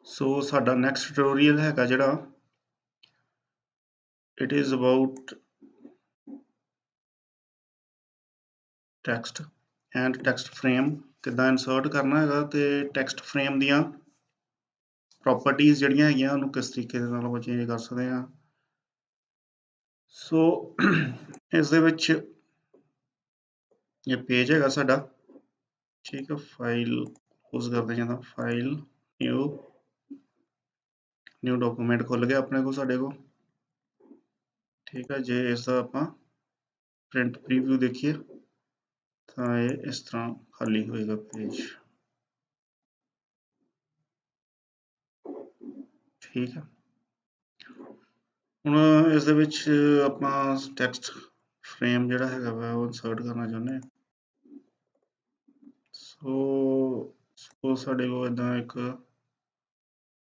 ਸੋ ਸਾਡਾ next tutorial ਹੈਗਾ ਜਿਹੜਾ it is about text and text frame ਕਿੱਦਾਂ ਇਨਸਰਟ ਕਰਨਾ ਹੈਗਾ ਤੇ ਟੈਕਸਟ ਫਰੇਮ ਦੀਆਂ ਪ੍ਰੋਪਰਟੀਜ਼ ਜਿਹੜੀਆਂ ਹੈਗੀਆਂ ਉਹਨੂੰ ਕਿਸ ਤਰੀਕੇ ਦੇ ਨਾਲ ਆਪਾਂ ਚੇਂਜ ਕਰ ਸਕਦੇ ਹਾਂ। ਸੋ ਇਸ ਦੇ ਵਿੱਚ ਇਹ ਪੇਜ ਹੈਗਾ ਸਾਡਾ, ਠੀਕ ਹੈ। ਫਾਈਲ ਕਲੋਜ਼ ਕਰਦੇ ਜਾਂਦਾ, ਫਾਈਲ ਨਿਊ ਡਾਕੂਮੈਂਟ ਖੁੱਲ ਗਿਆ ਆਪਣੇ ਕੋਲ, ਸਾਡੇ ਕੋਲ, ਠੀਕ ਹੈ। ਜੇ ਇਸ ਦਾ ਆਪਾਂ ਪ੍ਰਿੰਟ ਪ੍ਰੀਵਿਊ ਦੇਖੀਏ ਤਾਂ ਇਹ ਇਸ ਤਰ੍ਹਾਂ ਖਾਲੀ ਹੋਏਗਾ ਪੇਜ, ਠੀਕ ਹੈ। ਹੁਣ ਇਸ ਦੇ ਵਿੱਚ ਆਪਾਂ ਟੈਕਸਟ ਫਰੇਮ ਜਿਹੜਾ ਹੈਗਾ ਵਾ ਉਹ ਇਨਸਰਟ ਕਰਨਾ ਚਾਹੁੰਦੇ ਹਾਂ। ਸੋ ਸਾਡੇ ਕੋਲ ਇੱਦਾਂ ਇੱਕ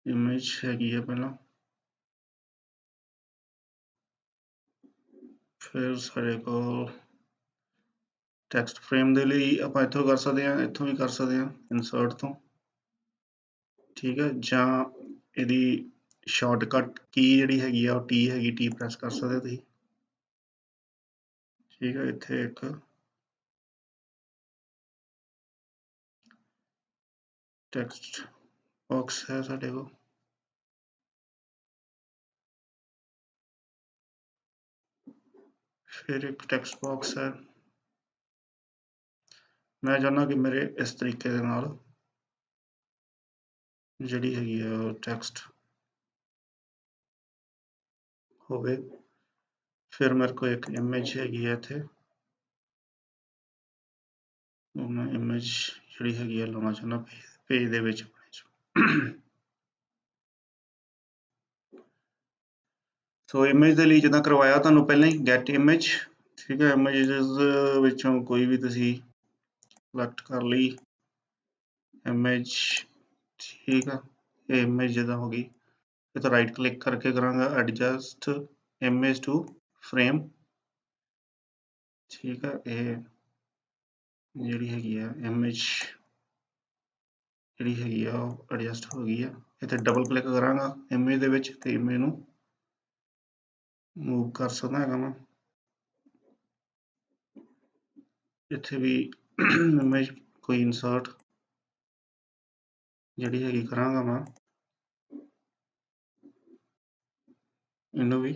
ਇਮੇਜ ਹੈਗੀ ਹੈ ਪਹਿਲਾਂ, ਫਿਰ ਸਾਡੇ ਕੋਲ ਟੈਕਸਟ ਫਰੇਮ ਦੇ ਲਈ ਆਪਾਂ ਇੱਥੋਂ ਕਰ ਸਕਦੇ ਹਾਂ, ਇੱਥੋਂ ਵੀ ਕਰ ਸਕਦੇ ਹਾਂ ਇਨਸਰਟ ਤੋਂ, ਠੀਕ ਹੈ। ਜਾਂ ਇਹਦੀ ਸ਼ਾਰਟਕਟ ਕੀ ਜਿਹੜੀ ਹੈਗੀ ਆ ਉਹ ਟੀ ਹੈਗੀ, ਟੀ ਪ੍ਰੈਸ ਕਰ ਸਕਦੇ ਤੁਸੀਂ, ਠੀਕ ਹੈ। ਇੱਥੇ ਇੱਕ ਟੈਕਸਟ ਬਾਕਸ ਹੈ ਸਾਡੇ ਕੋਲ, ਫਿਰ ਇੱਕ ਟੈਕਸਟ ਬਾਕਸ ਹੈ। ਮੈਂ ਚਾਹੁੰਦਾ ਕਿ ਮੇਰੇ ਇਸ ਤਰੀਕੇ ਦੇ ਨਾਲ ਜਿਹੜੀ ਹੈਗੀ ਆ ਉਹ ਟੈਕਸਟ ਹੋਵੇ। ਫਿਰ ਮੇਰੇ ਕੋਲ ਇੱਕ ਇਮੇਜ ਹੈਗੀ ਹੈ ਇੱਥੇ, ਉਹ ਮੈਂ ਇਮੇਜ ਜਿਹੜੀ ਹੈਗੀ ਆ ਲਾਉਣਾ ਚਾਹੁੰਦਾ ਪੇਜ ਦੇ ਵਿੱਚ। ਸੋ ਇਮੇਜ ਦੇ ਲਈ ਜਿੱਦਾਂ ਕਰਵਾਇਆ ਤੁਹਾਨੂੰ ਪਹਿਲਾਂ ਹੀ ਗੈਟ ਇਮੇਜ, ਠੀਕ ਹੈ। ਇਮੇਜਿਸ ਵਿੱਚੋਂ ਕੋਈ ਵੀ ਤੁਸੀਂ ਸਿਲੈਕਟ ਕਰ ਲਈ ਇਮੇਜ, ਠੀਕ ਆ। ਇਹ ਇਮੇਜ ਜਿੱਦਾਂ ਹੋ ਗਈ, ਇਹ ਤਾਂ ਰਾਈਟ ਕਲਿੱਕ ਕਰਕੇ ਕਰਾਂਗਾ ਐਡਜਸਟ ਇਮੇਜ ਟੂ ਫਰੇਮ, ਠੀਕ ਆ। ਇਹ ਜਿਹੜੀ ਹੈਗੀ ਆ ਇਮੇਜ ਜਿਹੜੀ ਹੈਗੀ ਆ ਉਹ ਐਡਜਸਟ ਹੋ ਗਈ ਆ। ਇੱਥੇ ਡਬਲ ਕਲਿੱਕ ਕਰਾਂਗਾ ਇਮੇਜ ਦੇ ਵਿੱਚ ਤੇ ਇਮੇਜ ਨੂੰ ਮੂਵ ਕਰ ਸਕਦਾ ਹੈਗਾ ਮੈਂ। ਇੱਥੇ ਵੀ ਇਮੇਜ ਕੋਈ ਇਨਸਰਟ ਜਿਹੜੀ ਹੈਗੀ ਕਰਾਂਗਾ ਮੈਂ, ਇਹਨੂੰ ਵੀ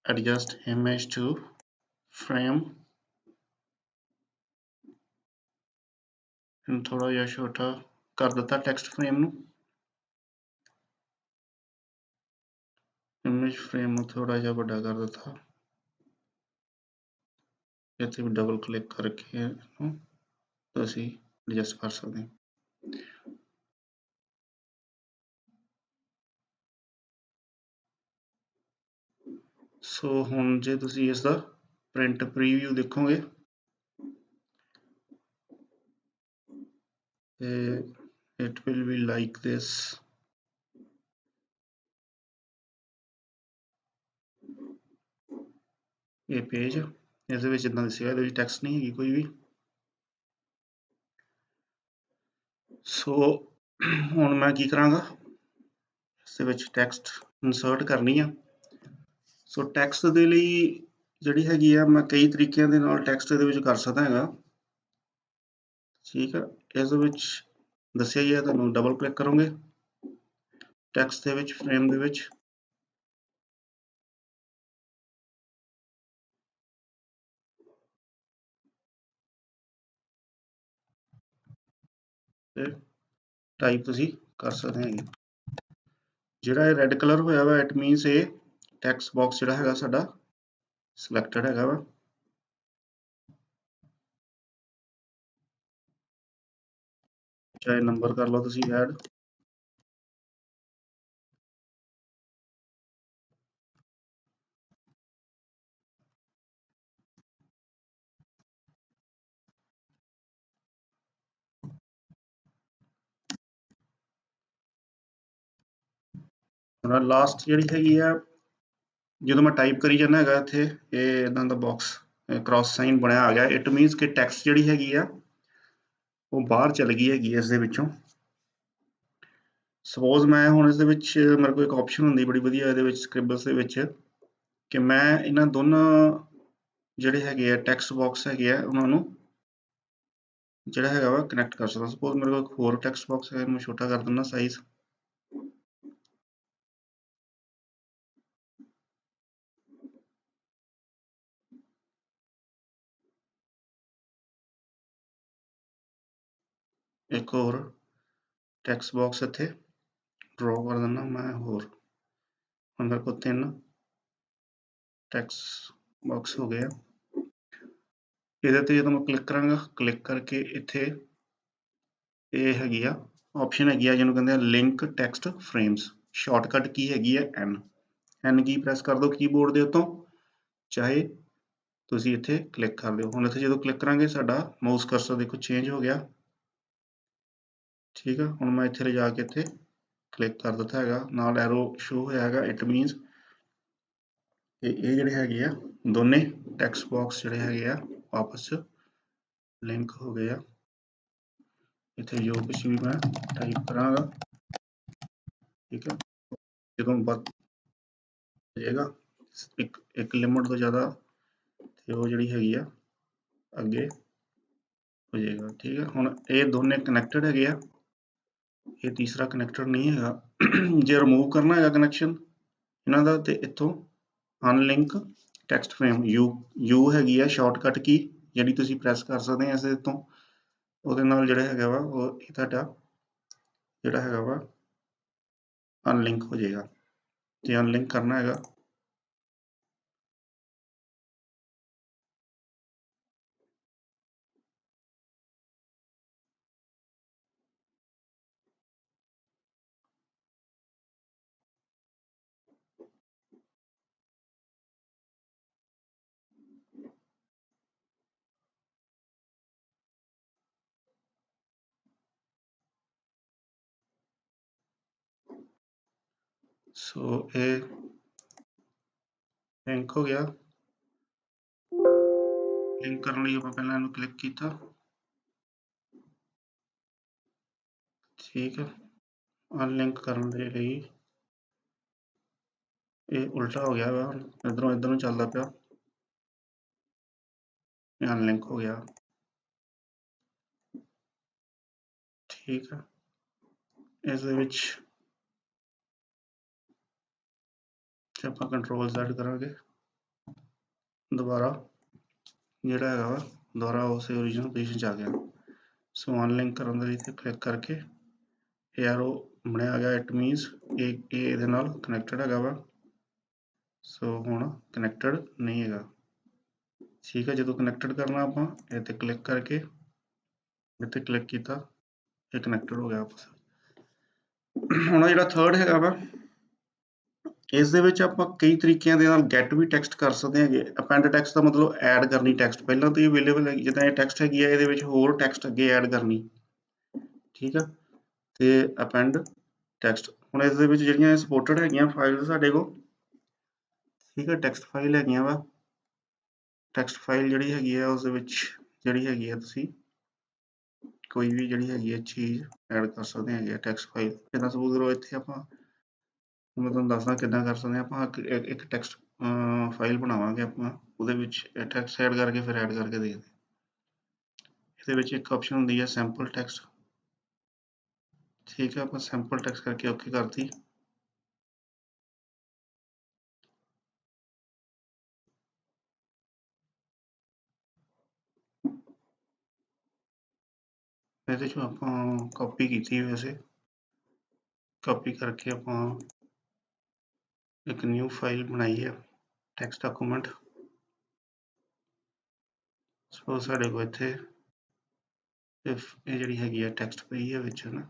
ਐਡਜਸਟ ਇਮੇਜ ਟੂ ਫਰੇਮ, ਇਹਨੂੰ ਥੋੜਾ ਜਿਹਾ ਛੋਟਾ ਕਰ ਦਿੱਤਾ ਟੈਕਸਟ ਫਰੇਮ ਨੂੰ, ਇਮੇਜ ਫਰੇਮ ਨੂੰ ਥੋੜਾ ਜਿਹਾ ਵੱਡਾ ਕਰ ਦਿੱਤਾ। ਇੱਥੇ ਵੀ ਡਬਲ ਕਲਿੱਕ ਕਰਕੇ ਇਹਨੂੰ ਅਸੀਂ ਐਡਜਸਟ ਕਰ ਸਕਦੇ ਹਾਂ। ਸੋ ਹੁਣ ਜੇ ਤੁਸੀਂ ਇਸ ਦਾ ਪ੍ਰਿੰਟ ਪ੍ਰੀਵਿਊ ਦੇਖੋਗੇ ਤੇ it will be like this, ਇਹ ਪੇਜ ਇਸ ਦੇ ਵਿੱਚ ਇਦਾਂ ਦੱਸਿਆ, ਇਹਦੇ ਵਿੱਚ ਟੈਕਸਟ ਨਹੀਂ ਹੈਗੀ ਕੋਈ ਵੀ। ਸੋ ਹੁਣ ਮੈਂ ਕੀ ਕਰਾਂਗਾ, ਇਸ ਦੇ ਵਿੱਚ ਟੈਕਸਟ ਇਨਸਰਟ ਕਰਨੀ ਆ। ਸੋ ਟੈਕਸਟ ਦੇ ਲਈ ਜਿਹੜੀ ਹੈਗੀ ਆ ਮੈਂ ਕਈ ਤਰੀਕਿਆਂ ਦੇ ਨਾਲ ਟੈਕਸਟ ਦੇ ਵਿੱਚ ਕਰ ਸਕਦਾ ਹੈਗਾ, ਠੀਕ ਆ। ਇਸ ਦੇ ਵਿੱਚ ਦੱਸਿਆ ਹੀ ਹੈ ਤੁਹਾਨੂੰ, ਡਬਲ ਕਲਿੱਕ ਕਰੋਗੇ ਟੈਕਸਟ ਦੇ ਵਿੱਚ, ਫਰੇਮ ਦੇ ਵਿੱਚ, ਤੇ ਟਾਈਪ ਤੁਸੀਂ ਕਰ ਸਕਦੇ ਹੈਗੇ। ਜਿਹੜਾ ਇਹ ਰੈੱਡ ਕਲਰ ਹੋਇਆ ਵਾ ਇਟ ਮੀਨਸ ਇਹ ਟੈਕਸਟ ਬਾਕਸ ਜਿਹੜਾ ਹੈਗਾ ਸਾਡਾ ਸਿਲੈਕਟਡ ਹੈਗਾ ਵਾ, ਚਾਹੇ ਨੰਬਰ ਕਰ ਲਓ ਤੁਸੀਂ ਐਡ, ਲਾਸਟ ਜਿਹੜੀ ਹੈਗੀ ਆ ਜਦੋਂ ਮੈਂ ਟਾਈਪ ਕਰੀ ਜਾਂਦਾ ਹੈਗਾ ਇੱਥੇ ਇਹ ਇਦਾਂ ਦਾ ਬਾਕਸ ਕ੍ਰਾਸ ਸਾਈਨ ਬਣਿਆ ਆ ਗਿਆ, ਇਟ ਮੀਨਸ ਕਿ ਟੈਕਸਟ ਜਿਹੜੀ ਹੈਗੀ ਆ ਉਹ ਬਾਹਰ ਚਲ ਗਈ ਹੈਗੀ ਇਸ ਦੇ ਵਿੱਚੋਂ, ਸਪੋਜ਼ ਮੈਂ ਹੁਣ ਇਸ ਦੇ ਵਿੱਚ ਮੇਰੇ ਕੋਲ ਇੱਕ ਆਪਸ਼ਨ ਹੁੰਦੀ ਬੜੀ ਵਧੀਆ ਇਹਦੇ ਵਿੱਚ ਸਕ੍ਰਿਬਲਸ ਦੇ ਵਿੱਚ ਕਿ ਮੈਂ ਇਹਨਾਂ ਦੋਨਾਂ ਜਿਹੜੇ ਹੈਗੇ ਆ ਟੈਕਸਟ ਬਾਕਸ ਹੈਗੇ ਆ ਉਹਨਾਂ ਨੂੰ ਜਿਹੜਾ ਹੈਗਾ ਵਾ ਕਨੈਕਟ ਕਰ ਸਕਦਾ। ਸਪੋਜ਼ ਮੇਰੇ ਕੋਲ ਇੱਕ ਹੋਰ ਟੈਕਸਟ ਬਾਕਸ ਹੈ, ਇਹਨੂੰ ਛੋਟਾ ਕਰ ਦਿੰਦਾ ਸਾਈਜ਼। ਇੱਕ ਹੋਰ ਟੈਕਸਟ ਬਾਕਸ ਇੱਥੇ ਡਰਾ ਕਰ ਦਿੰਦਾ ਮੈਂ ਹੋਰ। ਹੁਣ ਮੇਰੇ ਕੋਲ 3 ਟੈਕਸਟ ਬਾਕਸ ਹੋ ਗਏ ਆ। ਇਹਦੇ ਤੇ ਜਦੋਂ ਮੈਂ ਕਲਿੱਕ ਕਰਾਂਗਾ, ਕਲਿੱਕ ਕਰਕੇ ਇੱਥੇ ਇਹ ਹੈਗੀ ਆ ਆਪਸ਼ਨ ਹੈਗੀ ਆ ਜਿਹਨੂੰ ਕਹਿੰਦੇ ਆ ਲਿੰਕ ਟੈਕਸਟ ਫਰੇਮਸ। ਸ਼ਾਰਟਕਟ ਕੀ ਹੈਗੀ ਹੈ ਐਨ ਕੀ ਪ੍ਰੈਸ ਕਰ ਦਿਓ ਕੀਬੋਰਡ ਦੇ ਉੱਤੋਂ, ਚਾਹੇ ਤੁਸੀਂ ਇੱਥੇ ਕਲਿੱਕ ਕਰ ਦਿਓ। ਹੁਣ ਇੱਥੇ ਜਦੋਂ ਕਲਿੱਕ ਕਰਾਂਗੇ ਸਾਡਾ ਮਾਊਸ ਕਰਸਰ ਦੇਖੋ ਚੇਂਜ ਹੋ ਗਿਆ। ਠੀਕ ਆ, ਹੁਣ ਮੈਂ ਇੱਥੇ ਲਿਜਾ ਕੇ ਇੱਥੇ ਕਲਿੱਕ ਕਰ ਦਿੱਤਾ ਹੈਗਾ, ਨਾਲ ਐਰੋ ਸ਼ੋ ਹੋਇਆ ਹੈਗਾ। ਇਟ ਮੀਨਸ ਇਹ ਜਿਹੜੇ ਹੈਗੇ ਆ ਦੋਨੇ ਟੈਕਸਟ ਬਾਕਸ ਜਿਹੜੇ ਹੈਗੇ ਆ ਆਪਸ 'ਚ ਲਿੰਕ ਹੋ ਗਏ ਆ। ਇੱਥੇ ਜੋ ਕੁਛ ਵੀ ਮੈਂ ਟਾਈਪ ਕਰਾਂਗਾ, ਠੀਕ ਹੈ, ਜਦੋਂ ਵੱਧ ਜਾਏਗਾ ਇੱਕ ਲਿਮਟ ਤੋਂ ਜ਼ਿਆਦਾ ਤੇ ਉਹ ਜਿਹੜੀ ਹੈਗੀ ਆ ਅੱਗੇ ਹੋ ਜਾਏਗਾ। ਠੀਕ ਹੈ, ਹੁਣ ਇਹ ਦੋਨੇ ਕਨੈਕਟਡ ਹੈਗੇ ਆ, ਇਹ ਤੀਸਰਾ ਕਨੈਕਟਡ ਨਹੀਂ ਹੈਗਾ। ਜੇ ਰਿਮੂਵ ਕਰਨਾ ਹੈਗਾ ਕਨੈਕਸ਼ਨ ਇਹਨਾਂ ਦਾ ਤੇ ਇੱਥੋਂ ਅਨਲਿੰਕ ਟੈਕਸਟ ਫਰੇਮ ਯੂ ਹੈਗੀ ਆ ਸ਼ਾਰਟਕਟ ਕੀ ਜਿਹੜੀ ਤੁਸੀਂ ਪ੍ਰੈਸ ਕਰ ਸਕਦੇ ਆ ਇਸੇ ਤੋਂ, ਉਹਦੇ ਨਾਲ ਜਿਹੜਾ ਹੈਗਾ ਵਾ ਉਹ ਇਹ ਤੁਹਾਡਾ ਜਿਹੜਾ ਹੈਗਾ ਵਾ ਅਨਲਿੰਕ ਹੋ ਜਾਏਗਾ। ਜੇ ਅਨਲਿੰਕ ਕਰਨਾ ਹੈਗਾ ਸੋ ਇਹ ਲਿੰਕ ਹੋ ਗਿਆ। ਲਿੰਕ ਕਰਨ ਲਈ ਆਪਾਂ ਪਹਿਲਾਂ ਇਹਨੂੰ ਕਲਿੱਕ ਕੀਤਾ, ਠੀਕ ਹੈ। ਅਨਲਿੰਕ ਕਰਨ ਦੇ ਲਈ ਇਹ ਉਲਟਾ ਹੋ ਗਿਆ ਵਾ, ਇੱਧਰੋਂ ਚੱਲਦਾ ਪਿਆ, ਇਹ ਅਨਲਿੰਕ ਹੋ ਗਿਆ। ਠੀਕ ਹੈ, ਇਸ ਦੇ ਵਿੱਚ ਆਪਾਂ ਕੰਟਰੋਲ Z ਕਰਾਂਗੇ, ਦੁਬਾਰਾ ਜਿਹੜਾ ਹੈਗਾ ਵਾ ਦੁਬਾਰਾ ਉਸੇ ਓਰੀਜਨਲ ਪੋਜੀਸ਼ਨ 'ਚ ਆ ਗਿਆ। ਸੋ ਅਨਲਿੰਕ ਕਰਨ ਦੇ ਲਈ ਇੱਥੇ ਕਲਿੱਕ ਕਰਕੇ ਇਹ ਐਰੋ ਬਣਿਆ ਆ ਗਿਆ। ਇਟ ਮੀਨਸ ਇਹ ਇਹਦੇ ਨਾਲ ਕਨੈਕਟਡ ਹੈਗਾ ਵਾ। ਸੋ ਹੁਣ ਕਨੈਕਟਡ ਨਹੀਂ ਹੈਗਾ। ਠੀਕ ਹੈ, ਜਦੋਂ ਕਨੈਕਟਡ ਕਰਨਾ ਆਪਾਂ ਇਹ 'ਤੇ ਕਲਿੱਕ ਕਰਕੇ ਇੱਥੇ ਕਲਿੱਕ ਕੀਤਾ, ਇਹ ਕਨੈਕਟਡ ਹੋ ਗਿਆ ਆਪਸ। ਹੁਣ ਜਿਹੜਾ ਥਰਡ ਹੈਗਾ ਵਾ ਇਸ ਦੇ ਵਿੱਚ ਆਪਾਂ ਕਈ ਤਰੀਕਿਆਂ ਦੇ ਨਾਲ ਗੈਟ ਵੀ ਟੈਕਸਟ ਕਰ ਸਕਦੇ ਹੈਗੇ। ਅਪੈਂਡ ਟੈਕਸਟ ਦਾ ਮਤਲਬ ਐਡ ਕਰਨੀ ਟੈਕਸਟ, ਪਹਿਲਾਂ ਤੋਂ ਹੀ ਅਵੇਲੇਬਲ ਹੈਗੀ, ਜਿੱਦਾਂ ਇਹ ਟੈਕਸਟ ਹੈਗੀ ਹੈ ਇਹਦੇ ਵਿੱਚ ਹੋਰ ਟੈਕਸਟ ਅੱਗੇ ਐਡ ਕਰਨੀ। ਠੀਕ ਆ, ਤੇ ਅਪੈਂਡ ਟੈਕਸਟ ਹੁਣ ਇਸ ਦੇ ਵਿੱਚ ਜਿਹੜੀਆਂ ਸਪੋਰਟਡ ਹੈਗੀਆਂ ਫਾਈਲ ਸਾਡੇ ਕੋਲ, ਠੀਕ ਹੈ, ਟੈਕਸਟ ਫਾਈਲ ਹੈਗੀਆਂ ਵਾ। ਟੈਕਸਟ ਫਾਈਲ ਜਿਹੜੀ ਹੈਗੀ ਆ ਉਸ ਦੇ ਵਿੱਚ ਜਿਹੜੀ ਹੈਗੀ ਆ ਤੁਸੀਂ ਕੋਈ ਵੀ ਜਿਹੜੀ ਹੈਗੀ ਹੈ ਚੀਜ਼ ਐਡ ਕਰ ਸਕਦੇ ਹੈਗੇ ਆ ਟੈਕਸਟ ਫਾਈਲ। ਜਿੱਦਾਂ ਸਪੋਜ਼ ਕਰੋ ਇੱਥੇ ਆਪਾਂ, ਮੈਂ ਤੁਹਾਨੂੰ ਦੱਸਦਾ ਕਿੱਦਾਂ ਕਰ ਸਕਦੇ ਹਾਂ ਆਪਾਂ। ਇੱਕ ਟੈਕਸਟ ਫਾਈਲ ਬਣਾਵਾਂਗੇ ਆਪਾਂ, ਉਹਦੇ ਵਿੱਚ ਟੈਕਸਟ ਐਡ ਕਰਕੇ ਫਿਰ ਐਡ ਕਰਕੇ ਦੇਖਦੇ। ਇਹਦੇ ਵਿੱਚ ਇੱਕ ਆਪਸ਼ਨ ਹੁੰਦੀ ਹੈ ਸੈਂਪਲ ਟੈਕਸਟ, ਠੀਕ ਹੈ, ਆਪਾਂ ਸੈਂਪਲ ਟੈਕਸਟ ਕਰਕੇ ਓਕੇ ਕਰਤੀ। ਇਹਦੇ 'ਚੋਂ ਆਪਾਂ ਕਾਪੀ ਕੀਤੀ ਵੈਸੇ, ਕਾਪੀ ਕਰਕੇ ਆਪਾਂ ਇੱਕ ਨਿਊ ਫਾਈਲ ਬਣਾਈ ਹੈ ਟੈਕਸਟ ਡਾਕੂਮੈਂਟ। ਸਪੋਜ਼ ਸਾਡੇ ਕੋਲ ਇੱਥੇ ਇਹ ਜਿਹੜੀ ਹੈਗੀ ਆ ਟੈਕਸਟ ਪਈ ਹੈ ਵਿੱਚ ਨਾ,